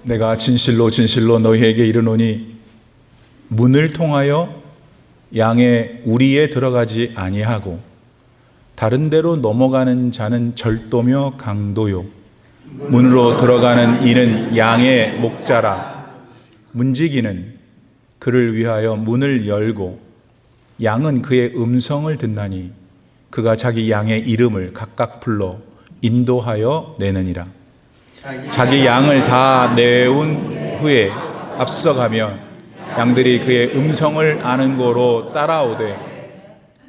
내가 진실로 진실로 너희에게 이르노니 문을 통하여 양의 우리에 들어가지 아니하고 다른 데로 넘어가는 자는 절도며 강도요 문으로 들어가는 이는 양의 목자라. 문지기는 그를 위하여 문을 열고 양은 그의 음성을 듣나니 그가 자기 양의 이름을 각각 불러 인도하여 내느니라. 자기 양을 다 내온 후에 앞서가면 양들이 그의 음성을 아는 고로 따라오되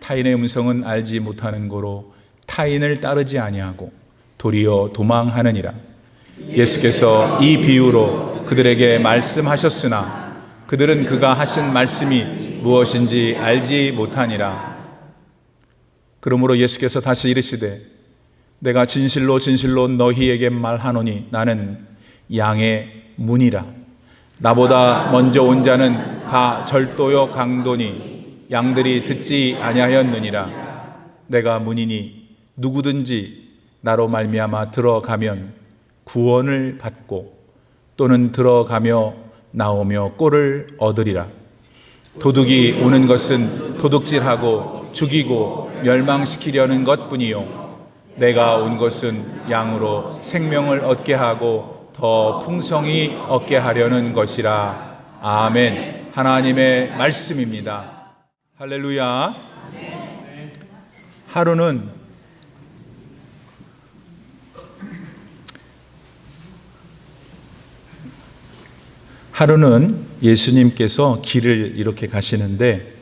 타인의 음성은 알지 못하는 고로 타인을 따르지 아니하고 도리어 도망하느니라. 예수께서 이 비유로 그들에게 말씀하셨으나 그들은 그가 하신 말씀이 무엇인지 알지 못하니라. 그러므로 예수께서 다시 이르시되 내가 진실로 진실로 너희에게 말하노니 나는 양의 문이라. 나보다 먼저 온 자는 다 절도요 강도니 양들이 듣지 아니하였느니라. 내가 문이니 누구든지 나로 말미암아 들어가면 구원을 받고 또는 들어가며 나오며 꼴을 얻으리라. 도둑이 오는 것은 도둑질하고 죽이고 멸망시키려는 것뿐이요 내가 온 것은 양으로 생명을 얻게 하고 더 풍성히 얻게 하려는 것이라. 아멘. 하나님의 말씀입니다. 할렐루야. 하루는 예수님께서 길을 이렇게 가시는데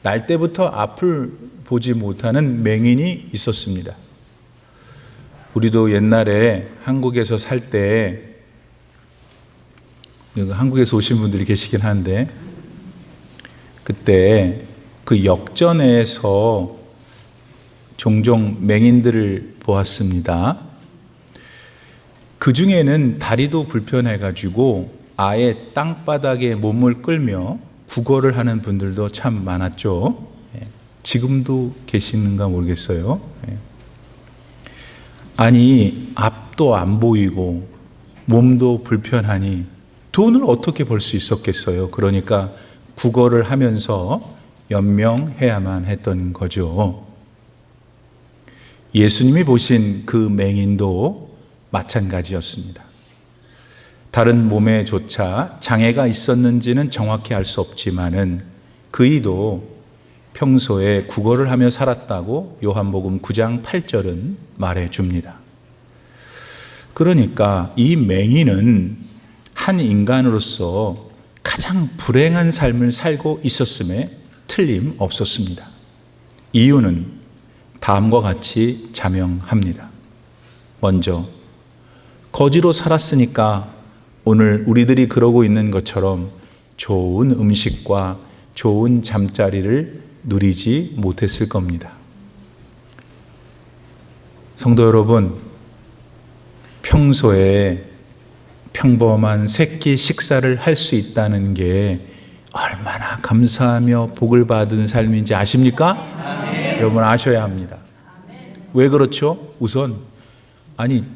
날 때부터 앞을 보지 못하는 맹인이 있었습니다. 우리도 옛날에 한국에서 살 때, 한국에서 오신 분들이 계시긴 한데, 그때 그 역전에서 종종 맹인들을 보았습니다. 그 중에는 다리도 불편해가지고 아예 땅바닥에 몸을 끌며 구걸을 하는 분들도 참 많았죠. 지금도 계시는가 모르겠어요. 아니, 앞도 안 보이고 몸도 불편하니 돈을 어떻게 벌 수 있었겠어요? 그러니까 구걸을 하면서 연명해야만 했던 거죠. 예수님이 보신 그 맹인도 마찬가지였습니다. 다른 몸에조차 장애가 있었는지는 정확히 알 수 없지만은 그이도 평소에 구걸을 하며 살았다고 요한복음 9장 8절은 말해줍니다. 그러니까 이 맹인은 한 인간으로서 가장 불행한 삶을 살고 있었음에 틀림없었습니다. 이유는 다음과 같이 자명합니다. 먼저, 거지로 살았으니까 오늘 우리들이 그러고 있는 것처럼 좋은 음식과 좋은 잠자리를 누리지 못했을 겁니다. 성도 여러분, 평소에 평범한 새끼 식사를 할 수 있다는 게 얼마나 감사하며 복을 받은 삶인지 아십니까? 아멘. 여러분 아셔야 합니다. 아멘. 왜 그렇죠? 우선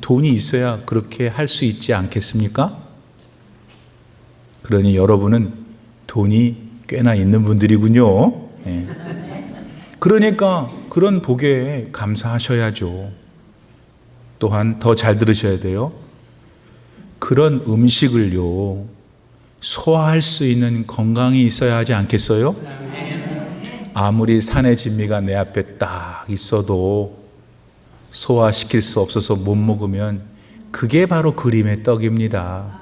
돈이 있어야 그렇게 할 수 있지 않겠습니까? 그러니 여러분은 돈이 꽤나 있는 분들이군요. 네. 그러니까 그런 복에 감사하셔야죠. 또한 더 잘 들으셔야 돼요. 그런 음식을요, 소화할 수 있는 건강이 있어야 하지 않겠어요? 아무리 산의 진미가 내 앞에 딱 있어도 소화시킬 수 없어서 못 먹으면 그게 바로 그림의 떡입니다.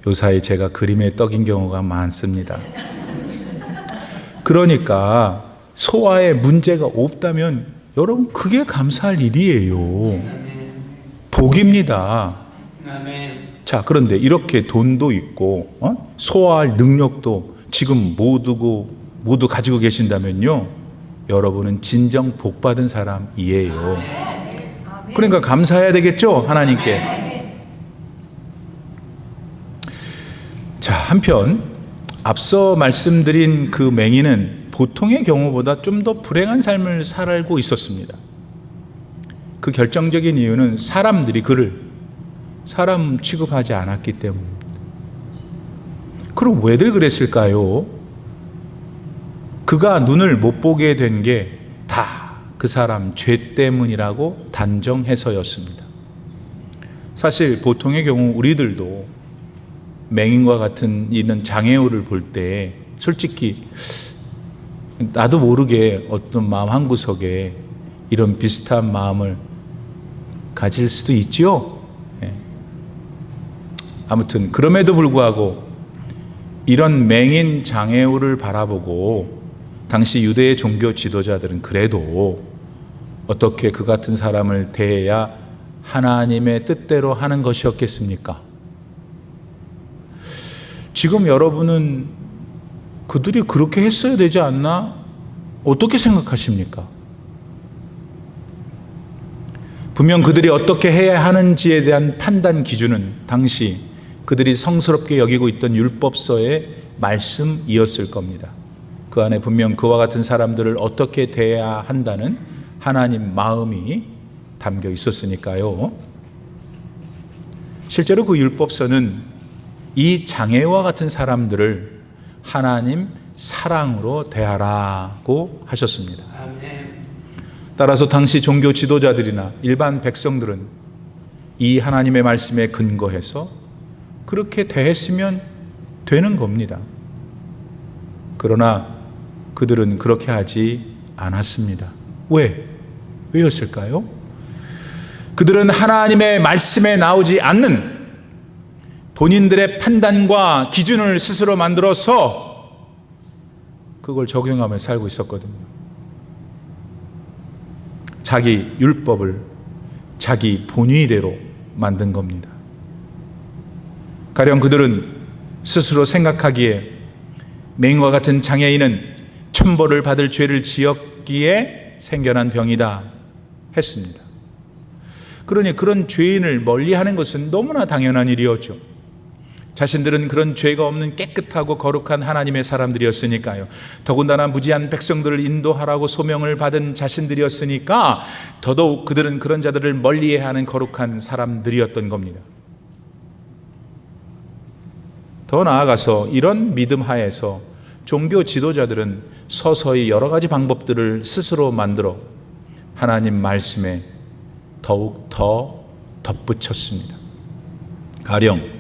요사이 제가 그림의 떡인 경우가 많습니다. 그러니까 소화에 문제가 없다면 여러분 그게 감사할 일이에요. 복입니다. 자, 그런데 이렇게 돈도 있고 소화할 능력도 지금 모두 가지고 계신다면요, 여러분은 진정 복받은 사람이에요. 그러니까 감사해야 되겠죠, 하나님께. 자, 한편 앞서 말씀드린 그 맹인은 보통의 경우보다 좀 더 불행한 삶을 살고 있었습니다. 그 결정적인 이유는 사람들이 그를 사람 취급하지 않았기 때문입니다. 그럼 왜들 그랬을까요? 그가 눈을 못 보게 된 게 다 그 사람 죄 때문이라고 단정해서였습니다. 사실 보통의 경우 우리들도 맹인과 같은 이런 장애우를 볼 때 솔직히 나도 모르게 어떤 마음 한구석에 이런 비슷한 마음을 가질 수도 있죠. 아무튼 그럼에도 불구하고 이런 맹인 장애우를 바라보고 당시 유대의 종교 지도자들은 그래도 어떻게 그 같은 사람을 대해야 하나님의 뜻대로 하는 것이었겠습니까? 지금 여러분은 그들이 그렇게 했어야 되지 않나? 어떻게 생각하십니까? 분명 그들이 어떻게 해야 하는지에 대한 판단 기준은 당시 그들이 성스럽게 여기고 있던 율법서의 말씀이었을 겁니다. 그 안에 분명 그와 같은 사람들을 어떻게 대해야 한다는 하나님 마음이 담겨 있었으니까요. 실제로 그 율법서는 이 장애와 같은 사람들을 하나님 사랑으로 대하라고 하셨습니다. 따라서 당시 종교 지도자들이나 일반 백성들은 이 하나님의 말씀에 근거해서 그렇게 대했으면 되는 겁니다. 그러나 그들은 그렇게 하지 않았습니다. 왜였을까요? 그들은 하나님의 말씀에 나오지 않는 본인들의 판단과 기준을 스스로 만들어서 그걸 적용하며 살고 있었거든요. 자기 율법을 자기 본의대로 만든 겁니다. 가령 그들은 스스로 생각하기에 맹인과 같은 장애인은 천벌을 받을 죄를 지었기에 생겨난 병이다 했습니다. 그러니 그런 죄인을 멀리하는 것은 너무나 당연한 일이었죠. 자신들은 그런 죄가 없는 깨끗하고 거룩한 하나님의 사람들이었으니까요. 더군다나 무지한 백성들을 인도하라고 소명을 받은 자신들이었으니까 더더욱 그들은 그런 자들을 멀리해야 하는 거룩한 사람들이었던 겁니다. 더 나아가서 이런 믿음 하에서 종교 지도자들은 서서히 여러 가지 방법들을 스스로 만들어 하나님 말씀에 더욱 더 덧붙였습니다. 가령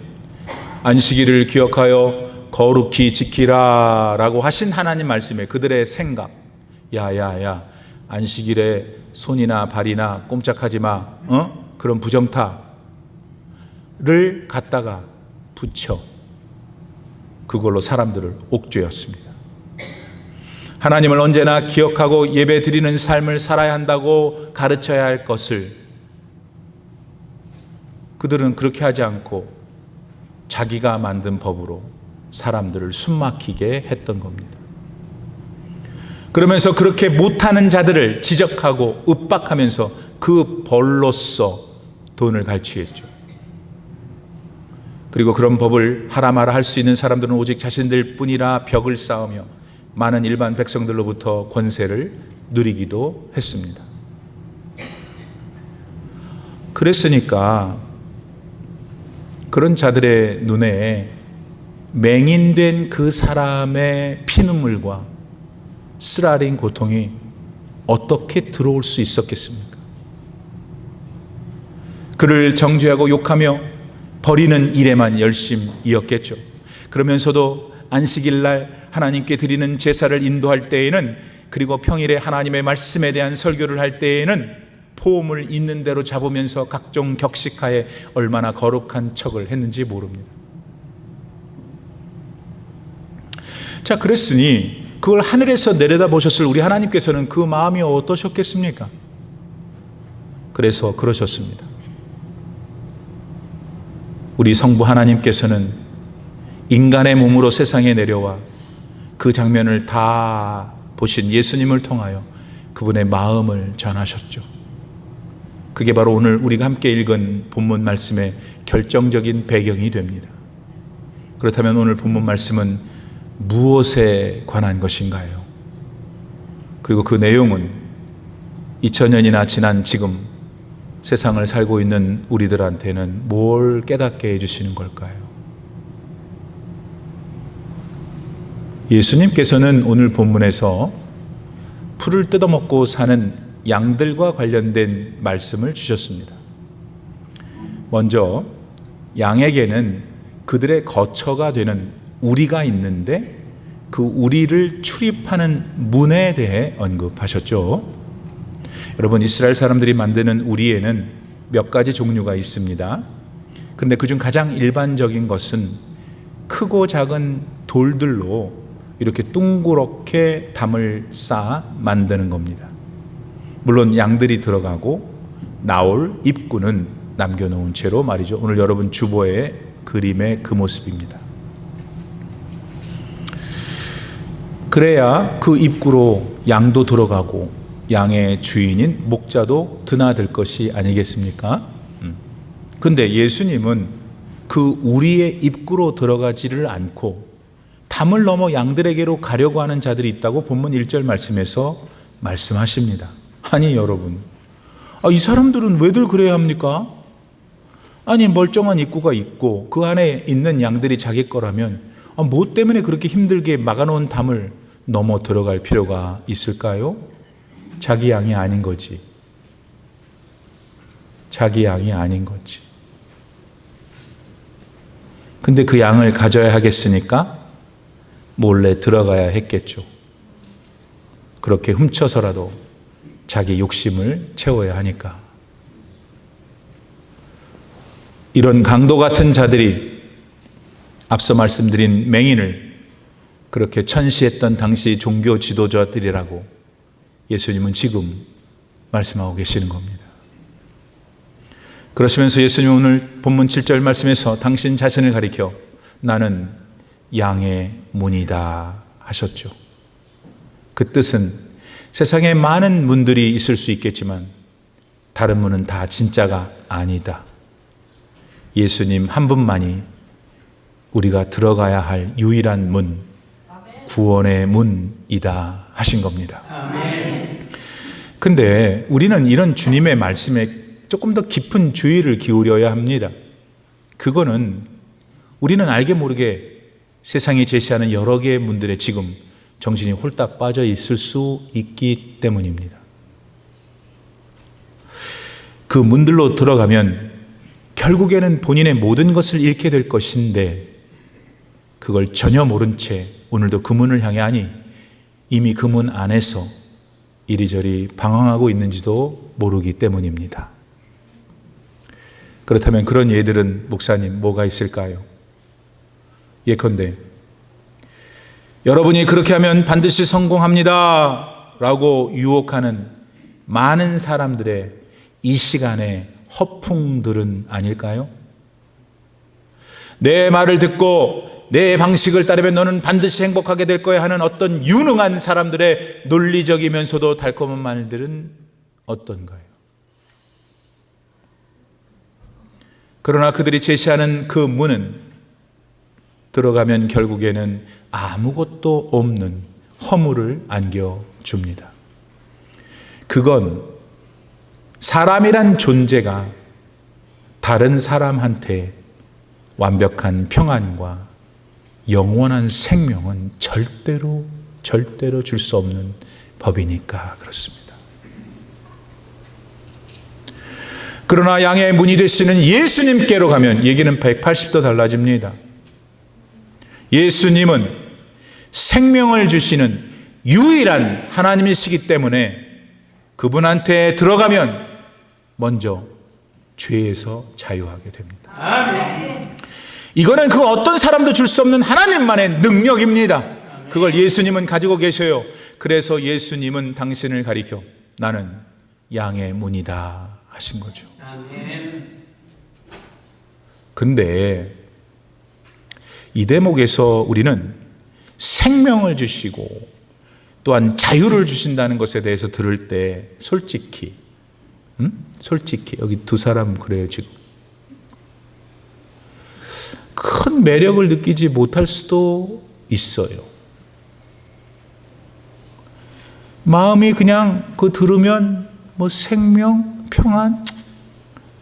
안식일을 기억하여 거룩히 지키라 라고 하신 하나님 말씀에 그들의 생각, 야야야 안식일에 손이나 발이나 꼼짝하지 마, 그런 부정타를 갖다가 붙여 그걸로 사람들을 옥죄었습니다. 하나님을 언제나 기억하고 예배 드리는 삶을 살아야 한다고 가르쳐야 할 것을 그들은 그렇게 하지 않고 자기가 만든 법으로 사람들을 숨막히게 했던 겁니다. 그러면서 그렇게 못하는 자들을 지적하고 윽박하면서 그 벌로써 돈을 갈취했죠. 그리고 그런 법을 하라 마라 할 수 있는 사람들은 오직 자신들 뿐이라 벽을 쌓으며 많은 일반 백성들로부터 권세를 누리기도 했습니다. 그랬으니까 그런 자들의 눈에 맹인된 그 사람의 피눈물과 쓰라린 고통이 어떻게 들어올 수 있었겠습니까? 그를 정죄하고 욕하며 버리는 일에만 열심이었겠죠. 그러면서도 안식일 날 하나님께 드리는 제사를 인도할 때에는, 그리고 평일에 하나님의 말씀에 대한 설교를 할 때에는 포음을 있는 대로 잡으면서 각종 격식하에 얼마나 거룩한 척을 했는지 모릅니다. 자, 그랬으니 그걸 하늘에서 내려다 보셨을 우리 하나님께서는 그 마음이 어떠셨겠습니까? 그래서 그러셨습니다. 우리 성부 하나님께서는 인간의 몸으로 세상에 내려와 그 장면을 다 보신 예수님을 통하여 그분의 마음을 전하셨죠. 그게 바로 오늘 우리가 함께 읽은 본문 말씀의 결정적인 배경이 됩니다. 그렇다면 오늘 본문 말씀은 무엇에 관한 것인가요? 그리고 그 내용은 2000년이나 지난 지금 세상을 살고 있는 우리들한테는 뭘 깨닫게 해주시는 걸까요? 예수님께서는 오늘 본문에서 풀을 뜯어먹고 사는 양들과 관련된 말씀을 주셨습니다. 먼저 양에게는 그들의 거처가 되는 우리가 있는데 그 우리를 출입하는 문에 대해 언급하셨죠. 여러분, 이스라엘 사람들이 만드는 우리에는 몇 가지 종류가 있습니다. 그런데 그중 가장 일반적인 것은 크고 작은 돌들로 이렇게 둥그렇게 담을 쌓아 만드는 겁니다. 물론 양들이 들어가고 나올 입구는 남겨놓은 채로 말이죠. 오늘 여러분 주보의 그림의 그 모습입니다. 그래야 그 입구로 양도 들어가고 양의 주인인 목자도 드나들 것이 아니겠습니까? 근데 예수님은 그 우리의 입구로 들어가지를 않고 담을 넘어 양들에게로 가려고 하는 자들이 있다고 본문 1절 말씀에서 말씀하십니다. 아니 여러분, 이 사람들은 왜들 그래야 합니까? 아니 멀쩡한 입구가 있고 그 안에 있는 양들이 자기 거라면 뭐 때문에 그렇게 힘들게 막아놓은 담을 넘어 들어갈 필요가 있을까요? 자기 양이 아닌 거지. 자기 양이 아닌 거지. 근데 그 양을 가져야 하겠으니까 몰래 들어가야 했겠죠. 그렇게 훔쳐서라도 자기 욕심을 채워야 하니까. 이런 강도 같은 자들이 앞서 말씀드린 맹인을 그렇게 천시했던 당시 종교 지도자들이라고 예수님은 지금 말씀하고 계시는 겁니다. 그러시면서 예수님은 오늘 본문 7절 말씀에서 당신 자신을 가리켜 나는 양의 문이다 하셨죠. 그 뜻은 세상에 많은 문들이 있을 수 있겠지만 다른 문은 다 진짜가 아니다. 예수님 한 분만이 우리가 들어가야 할 유일한 문, 구원의 문이다 하신 겁니다. 근데 우리는 이런 주님의 말씀에 조금 더 깊은 주의를 기울여야 합니다. 그거는 우리는 알게 모르게 세상이 제시하는 여러 개의 문들에 지금 정신이 홀딱 빠져 있을 수 있기 때문입니다. 그 문들로 들어가면 결국에는 본인의 모든 것을 잃게 될 것인데 그걸 전혀 모른 채 오늘도 그 문을 향해 아니 이미 그 문 안에서 이리저리 방황하고 있는지도 모르기 때문입니다. 그렇다면 그런 예들은 목사님 뭐가 있을까요? 예컨대 여러분이 그렇게 하면 반드시 성공합니다 라고 유혹하는 많은 사람들의 이 시간의 허풍들은 아닐까요? 내 말을 듣고 내 방식을 따르면 너는 반드시 행복하게 될 거야 하는 어떤 유능한 사람들의 논리적이면서도 달콤한 말들은 어떤가요? 그러나 그들이 제시하는 그 문은 들어가면 결국에는 아무것도 없는 허물을 안겨줍니다. 그건 사람이란 존재가 다른 사람한테 완벽한 평안과 영원한 생명은 절대로 줄 수 없는 법이니까 그렇습니다. 그러나 양의 문이 되시는 예수님께로 가면 얘기는 180도 달라집니다. 예수님은 생명을 주시는 유일한 하나님이시기 때문에 그분한테 들어가면 먼저 죄에서 자유하게 됩니다. 아멘. 이거는 그 어떤 사람도 줄 수 없는 하나님만의 능력입니다. 그걸 예수님은 가지고 계셔요. 그래서 예수님은 당신을 가리켜 나는 양의 문이다 하신 거죠. 근데 이 대목에서 우리는 생명을 주시고 또한 자유를 주신다는 것에 대해서 들을 때 솔직히 여기 두 사람 그래요. 지금 큰 매력을 느끼지 못할 수도 있어요. 마음이 그냥 그 들으면 뭐 생명, 평안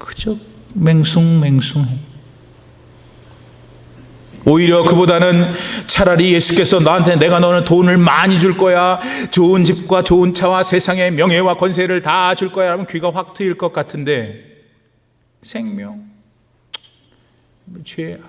그저 맹숭맹숭해. 오히려 그보다는 차라리 예수께서 나한테 내가 너는 돈을 많이 줄 거야, 좋은 집과 좋은 차와 세상의 명예와 권세를 다 줄 거야 하면 귀가 확 트일 것 같은데, 생명, 죄.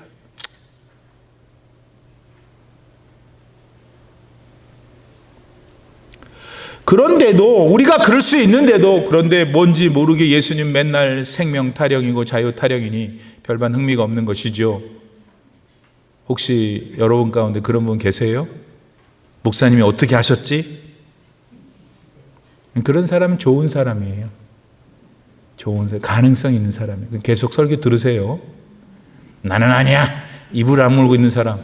그런데도, 우리가 그럴 수 있는데도, 그런데 뭔지 모르게 예수님 맨날 생명 타령이고 자유 타령이니 별반 흥미가 없는 것이죠. 혹시 여러분 가운데 그런 분 계세요? 목사님이 어떻게 하셨지? 그런 사람은 좋은 사람이에요. 좋은 사람, 가능성 있는 사람이에요. 계속 설교 들으세요. 나는 아니야, 입을 안 물고 있는 사람,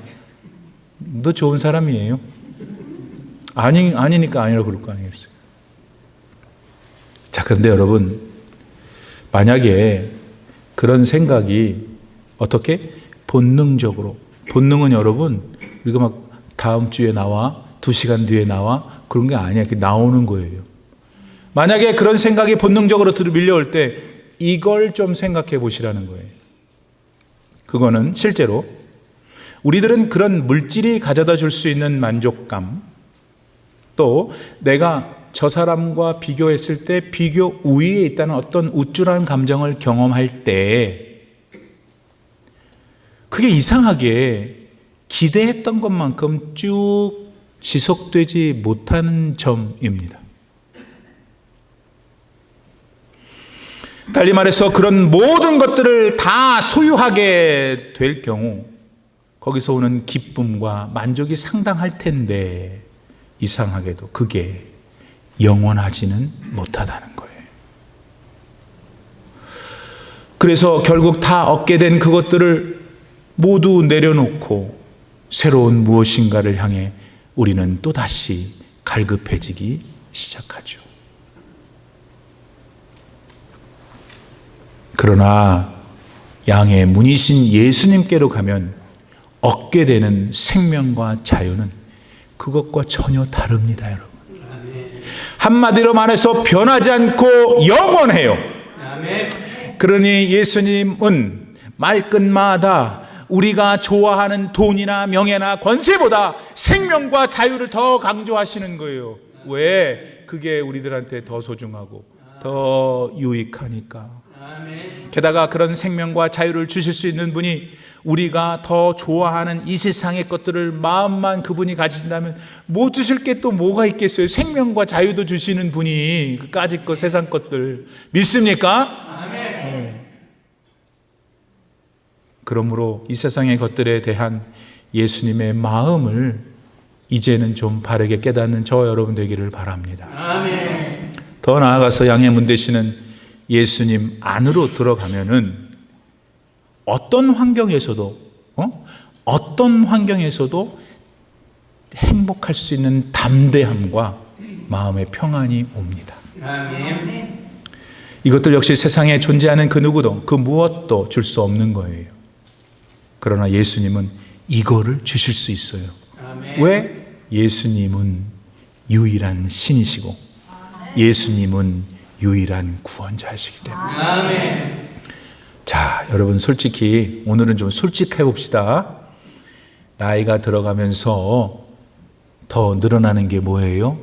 너 좋은 사람이에요. 아니니까 아니라고 그럴 거 아니겠어요. 자, 그런데 여러분, 만약에 그런 생각이 어떻게 본능적으로, 본능은 여러분 우리가 막 다음 주에 나와, 2시간 뒤에 나와, 그런 게 아니야. 그게 나오는 거예요. 만약에 그런 생각이 본능적으로 밀려올 때 이걸 좀 생각해 보시라는 거예요. 그거는 실제로 우리들은 그런 물질이 가져다 줄 수 있는 만족감, 또 내가 저 사람과 비교했을 때 비교 우위에 있다는 어떤 우쭐한 감정을 경험할 때 그게 이상하게 기대했던 것만큼 쭉 지속되지 못하는 점입니다. 달리 말해서 그런 모든 것들을 다 소유하게 될 경우 거기서 오는 기쁨과 만족이 상당할 텐데 이상하게도 그게 영원하지는 못하다는 거예요. 그래서 결국 다 얻게 된 그것들을 모두 내려놓고 새로운 무엇인가를 향해 우리는 또다시 갈급해지기 시작하죠. 그러나 양의 문이신 예수님께로 가면 얻게 되는 생명과 자유는 그것과 전혀 다릅니다, 여러분. 한마디로 말해서 변하지 않고 영원해요. 그러니 예수님은 말끝마다 우리가 좋아하는 돈이나 명예나 권세보다 생명과 자유를 더 강조하시는 거예요. 왜? 그게 우리들한테 더 소중하고 더 유익하니까. 게다가 그런 생명과 자유를 주실 수 있는 분이 우리가 더 좋아하는 이 세상의 것들을 마음만 그분이 가지신다면 못 주실 게 또 뭐가 있겠어요? 생명과 자유도 주시는 분이 그까짓 것, 세상 것들 믿습니까? 네. 그러므로 이 세상의 것들에 대한 예수님의 마음을 이제는 좀 바르게 깨닫는 저 여러분 되기를 바랍니다. 아멘. 더 나아가서 양의 문 되시는 예수님 안으로 들어가면은 어떤 환경에서도 행복할 수 있는 담대함과 마음의 평안이 옵니다. 아멘. 이것들 역시 세상에 존재하는 그 누구도 그 무엇도 줄 수 없는 거예요. 그러나 예수님은 이거를 주실 수 있어요. 아멘. 왜? 예수님은 유일한 신이시고 예수님은 유일한 구원자이시기 때문에. 아멘. 자, 여러분 솔직히 오늘은 좀 솔직해 봅시다. 나이가 들어가면서 더 늘어나는 게 뭐예요?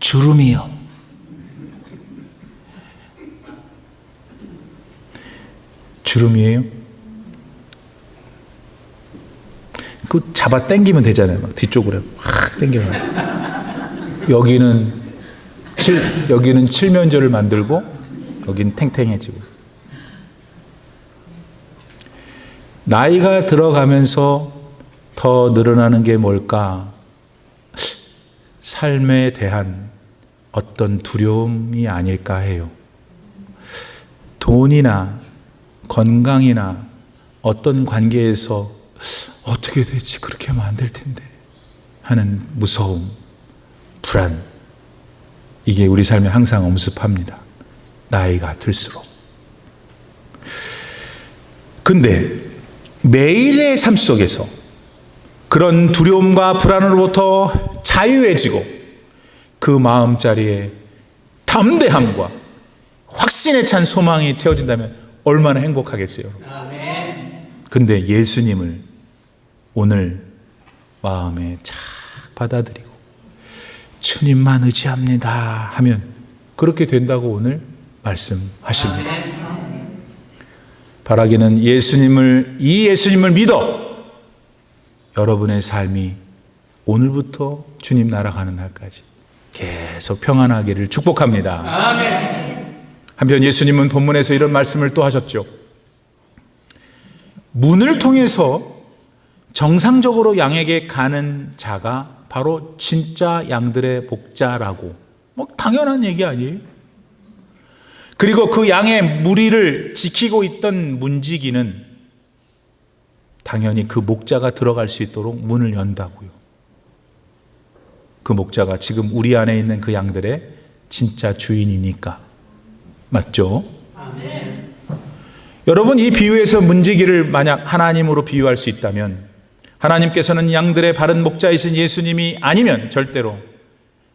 주름이요. 주름이에요? 그 잡아 당기면 되잖아요. 막 뒤쪽으로 확 당기면. 여기는 칠면조를 만들고 여기는 탱탱해지고. 나이가 들어가면서 더 늘어나는 게 뭘까? 삶에 대한 어떤 두려움이 아닐까 해요. 돈이나 건강이나 어떤 관계에서 어떻게 될지 그렇게 하면 안 될 텐데 하는 무서움, 불안, 이게 우리 삶에 항상 엄습합니다. 나이가 들수록. 근데 매일의 삶 속에서 그런 두려움과 불안으로부터 자유해지고 그 마음자리에 담대함과 확신에 찬 소망이 채워진다면 얼마나 행복하겠어요. 근데 예수님을 오늘 마음에 착 받아들이고 주님만 의지합니다 하면 그렇게 된다고 오늘 말씀하십니다. 바라기는 이 예수님을 믿어 여러분의 삶이 오늘부터 주님 나라 가는 날까지 계속 평안하기를 축복합니다. 아멘. 한편 예수님은 본문에서 이런 말씀을 또 하셨죠. 문을 통해서 정상적으로 양에게 가는 자가 바로 진짜 양들의 목자라고. 당연한 얘기 아니에요? 그리고 그 양의 무리를 지키고 있던 문지기는 당연히 그 목자가 들어갈 수 있도록 문을 연다고요. 그 목자가 지금 우리 안에 있는 그 양들의 진짜 주인이니까. 맞죠? 아멘. 여러분, 이 비유에서 문지기를 만약 하나님으로 비유할 수 있다면 하나님께서는 양들의 바른 목자이신 예수님이 아니면 절대로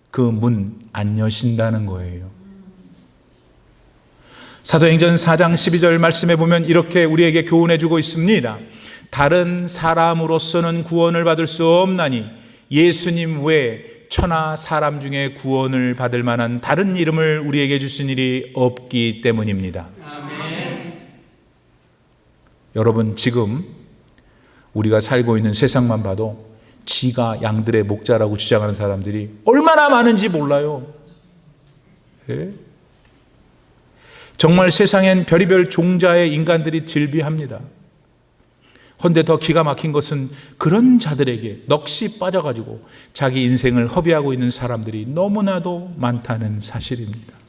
그 문 안 여신다는 거예요. 사도행전 4장 12절 말씀에 보면 이렇게 우리에게 교훈해 주고 있습니다. 다른 사람으로서는 구원을 받을 수 없나니 예수님 외에 천하 사람 중에 구원을 받을 만한 다른 이름을 우리에게 주신 일이 없기 때문입니다. 아멘. 여러분, 지금 우리가 살고 있는 세상만 봐도 지가 양들의 목자라고 주장하는 사람들이 얼마나 많은지 몰라요. 예? 정말 세상엔 별의별 종자의 인간들이 즐비합니다. 그런데 더 기가 막힌 것은 그런 자들에게 넋이 빠져가지고 자기 인생을 허비하고 있는 사람들이 너무나도 많다는 사실입니다.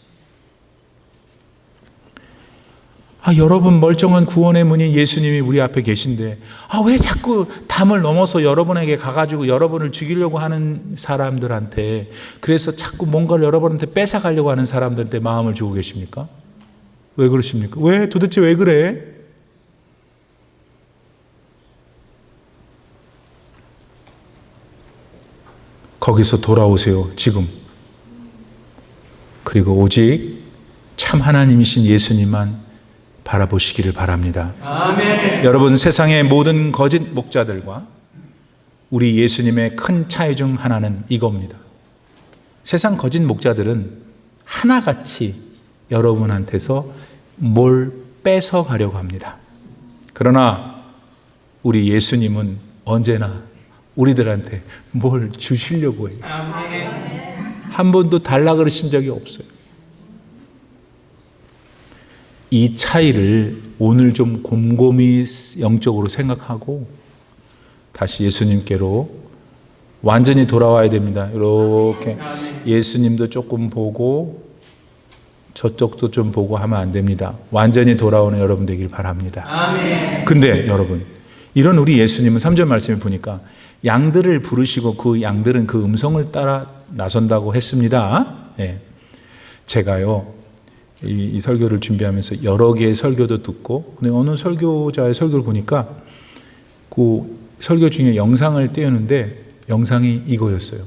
여러분, 멀쩡한 구원의 문인 예수님이 우리 앞에 계신데 왜 자꾸 담을 넘어서 여러분에게 가가지고 여러분을 죽이려고 하는 사람들한테, 그래서 자꾸 뭔가를 여러분한테 뺏어가려고 하는 사람들한테 마음을 주고 계십니까? 왜 그러십니까? 도대체 왜 그래? 거기서 돌아오세요, 지금. 그리고 오직 참 하나님이신 예수님만 바라보시기를 바랍니다. 아멘. 여러분, 세상의 모든 거짓 목자들과 우리 예수님의 큰 차이 중 하나는 이겁니다. 세상 거짓 목자들은 하나같이 여러분한테서 뭘 뺏어 가려고 합니다. 그러나 우리 예수님은 언제나 우리들한테 뭘 주시려고 해요. 아멘. 한 번도 달라 그러신 적이 없어요. 이 차이를 오늘 좀 곰곰이 영적으로 생각하고 다시 예수님께로 완전히 돌아와야 됩니다. 이렇게 예수님도 조금 보고 저쪽도 좀 보고 하면 안 됩니다. 완전히 돌아오는 여러분 되길 바랍니다. 아멘. 근데 여러분, 이런 우리 예수님은 3절 말씀에 보니까 양들을 부르시고 그 양들은 그 음성을 따라 나선다고 했습니다. 네. 제가요, 이 설교를 준비하면서 여러 개의 설교도 듣고, 근데 어느 설교자의 설교를 보니까 그 설교 중에 영상을 띄우는데 영상이 이거였어요.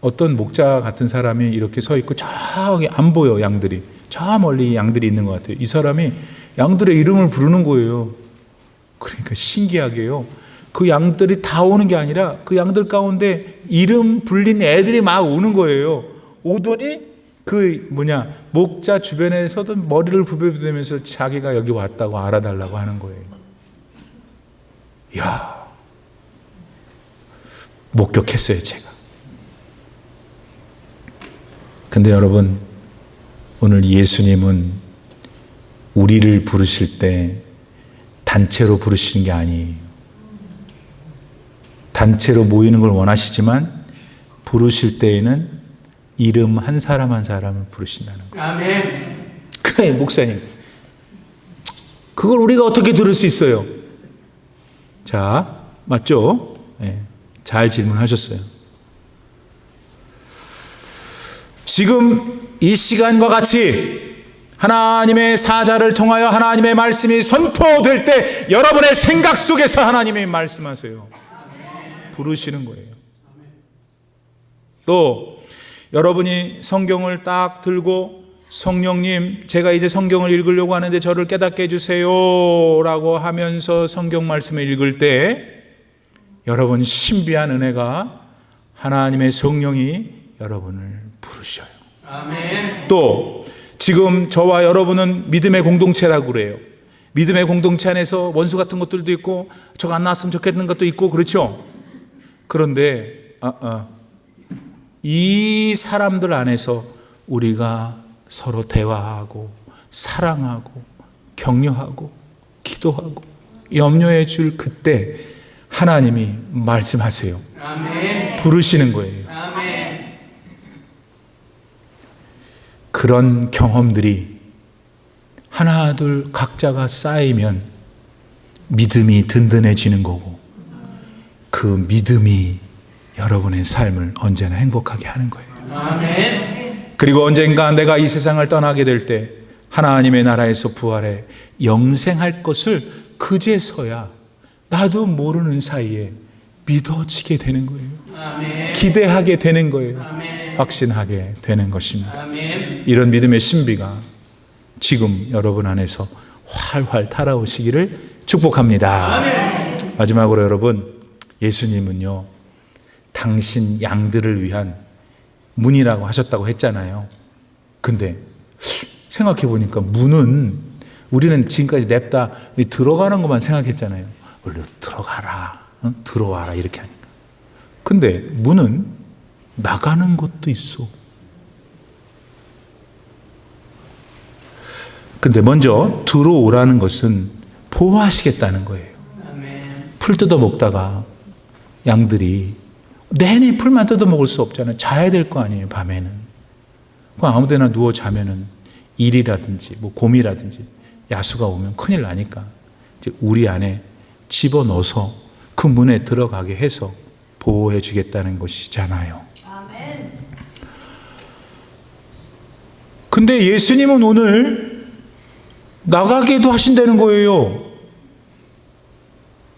어떤 목자 같은 사람이 이렇게 서 있고 저기 안 보여, 양들이. 저 멀리 양들이 있는 것 같아요. 이 사람이 양들의 이름을 부르는 거예요. 그러니까 신기하게요, 그 양들이 다 오는 게 아니라 그 양들 가운데 이름 불린 애들이 막 오는 거예요. 오더니 목자 주변에서도 머리를 부비면서 자기가 여기 왔다고 알아달라고 하는 거예요. 이야, 목격했어요, 제가. 근데 여러분, 오늘 예수님은 우리를 부르실 때 단체로 부르시는 게 아니에요. 단체로 모이는 걸 원하시지만 부르실 때에는 이름 한 사람 한 사람을 부르신다는 거예요. 아멘. 그래, 목사님, 그걸 우리가 어떻게 들을 수 있어요? 자, 맞죠? 네, 잘 질문하셨어요. 지금 이 시간과 같이 하나님의 사자를 통하여 하나님의 말씀이 선포될 때 여러분의 생각 속에서 하나님이 말씀하세요. 부르시는 거예요. 또 여러분이 성경을 딱 들고 성령님, 제가 이제 성경을 읽으려고 하는데 저를 깨닫게 해주세요 라고 하면서 성경 말씀을 읽을 때 여러분 신비한 은혜가 하나님의 성령이 여러분을 부르셔요. 아멘. 또 지금 저와 여러분은 믿음의 공동체라고 그래요. 믿음의 공동체 안에서 원수 같은 것들도 있고 저거 안 나왔으면 좋겠는 것도 있고 그렇죠. 그런데 이 사람들 안에서 우리가 서로 대화하고 사랑하고 격려하고 기도하고 염려해 줄 그때 하나님이 말씀하세요. 아멘. 부르시는 거예요. 아멘. 그런 경험들이 하나 둘 각자가 쌓이면 믿음이 든든해지는 거고 그 믿음이 여러분의 삶을 언제나 행복하게 하는 거예요. 아멘. 그리고 언젠가 내가 이 세상을 떠나게 될 때 하나님의 나라에서 부활해 영생할 것을 그제서야 나도 모르는 사이에 믿어지게 되는 거예요. 아멘. 기대하게 되는 거예요. 아멘. 확신하게 되는 것입니다. 아멘. 이런 믿음의 신비가 지금 여러분 안에서 활활 타라오시기를 축복합니다. 아멘. 마지막으로 여러분, 예수님은요 당신 양들을 위한 문이라고 하셨다고 했잖아요. 근데 생각해 보니까 문은 우리는 지금까지 냅다 들어가는 것만 생각했잖아요. 원래 들어가라, 들어와라 이렇게 하니까. 근데 문은 나가는 것도 있어. 근데 먼저 들어오라는 것은 보호하시겠다는 거예요. 아멘. 풀 뜯어 먹다가 양들이 내내 풀만 뜯어 먹을 수 없잖아요. 자야 될 거 아니에요, 밤에는. 그럼 아무 데나 누워 자면은 일이라든지 뭐 곰이라든지 야수가 오면 큰일 나니까 이제 우리 안에 집어넣어서 그 문에 들어가게 해서 보호해 주겠다는 것이잖아요. 아멘. 근데 예수님은 오늘 나가게도 하신다는 거예요.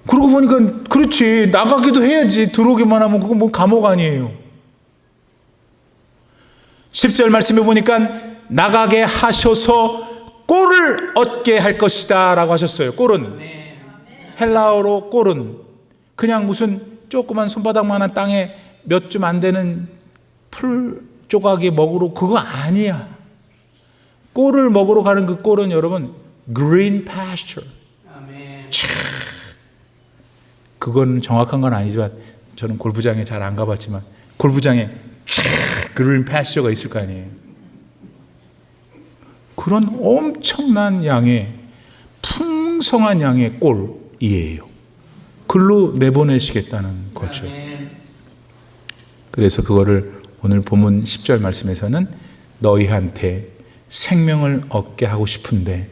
그러고 보니까 그렇지, 나가기도 해야지. 들어오기만 하면 그거 뭐 감옥 아니에요. 10절 말씀해 보니까 나가게 하셔서 꼴을 얻게 할 것이다 라고 하셨어요. 꼴은 헬라어로 꼴은 그냥 무슨 조그만 손바닥만한 땅에 몇 줌 안 되는 풀 조각이 먹으러 그거 아니야. 꼴을 먹으러 가는 그 꼴은 여러분 green pasture. 아멘. 그건 정확한 건 아니지만 저는 골프장에 잘 안 가봤지만 골프장에 green pasture가 있을 거 아니에요. 그런 엄청난 양의 풍성한 양의 꼴이에요. 글로 내보내시겠다는 거죠. 아멘. 그래서 그거를 오늘 본문 10절 말씀에서는 너희한테 생명을 얻게 하고 싶은데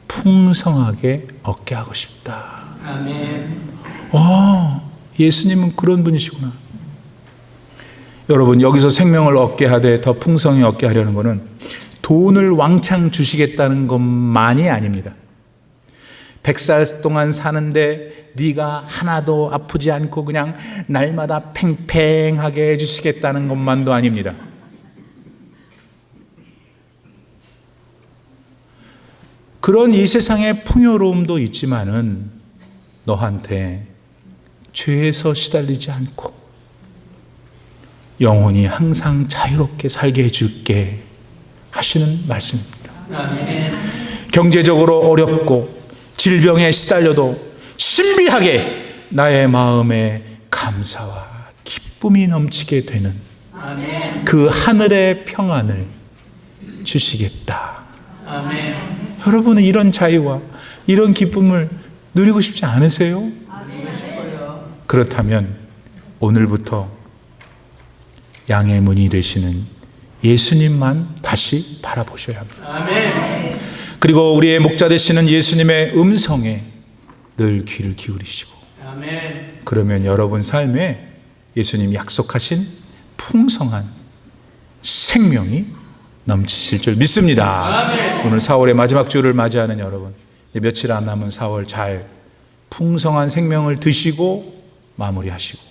풍성하게 얻게 하고 싶다. 아멘. 예수님은 그런 분이시구나. 여러분, 여기서 생명을 얻게 하되 더 풍성히 얻게 하려는 것은 돈을 왕창 주시겠다는 것만이 아닙니다. 100살 동안 사는데 네가 하나도 아프지 않고 그냥 날마다 팽팽하게 해주시겠다는 것만도 아닙니다. 그런 이 세상의 풍요로움도 있지만은 너한테 죄에서 시달리지 않고 영혼이 항상 자유롭게 살게 해줄게 하시는 말씀입니다. 아멘. 경제적으로 어렵고 질병에 시달려도 신비하게 나의 마음에 감사와 기쁨이 넘치게 되는 아멘. 그 하늘의 평안을 주시겠다. 아멘. 여러분은 이런 자유와 이런 기쁨을 누리고 싶지 않으세요? 그렇다면 오늘부터 양의 문이 되시는 예수님만 다시 바라보셔야 합니다. 아멘. 그리고 우리의 목자 되시는 예수님의 음성에 늘 귀를 기울이시고 아멘. 그러면 여러분 삶에 예수님 약속하신 풍성한 생명이 넘치실 줄 믿습니다. 아멘. 오늘 4월의 마지막 주를 맞이하는 여러분, 이제 며칠 안 남은 4월 잘 풍성한 생명을 드시고 마무리하시고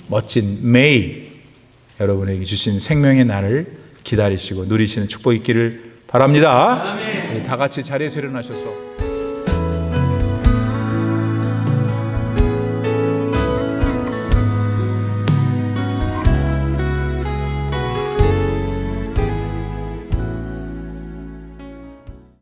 멋진 매일 여러분에게 주신 생명의 날을 기다리시고 누리시는 축복 있기를 바랍니다. 아멘. 우리 다 같이 자리에서 일어나셔서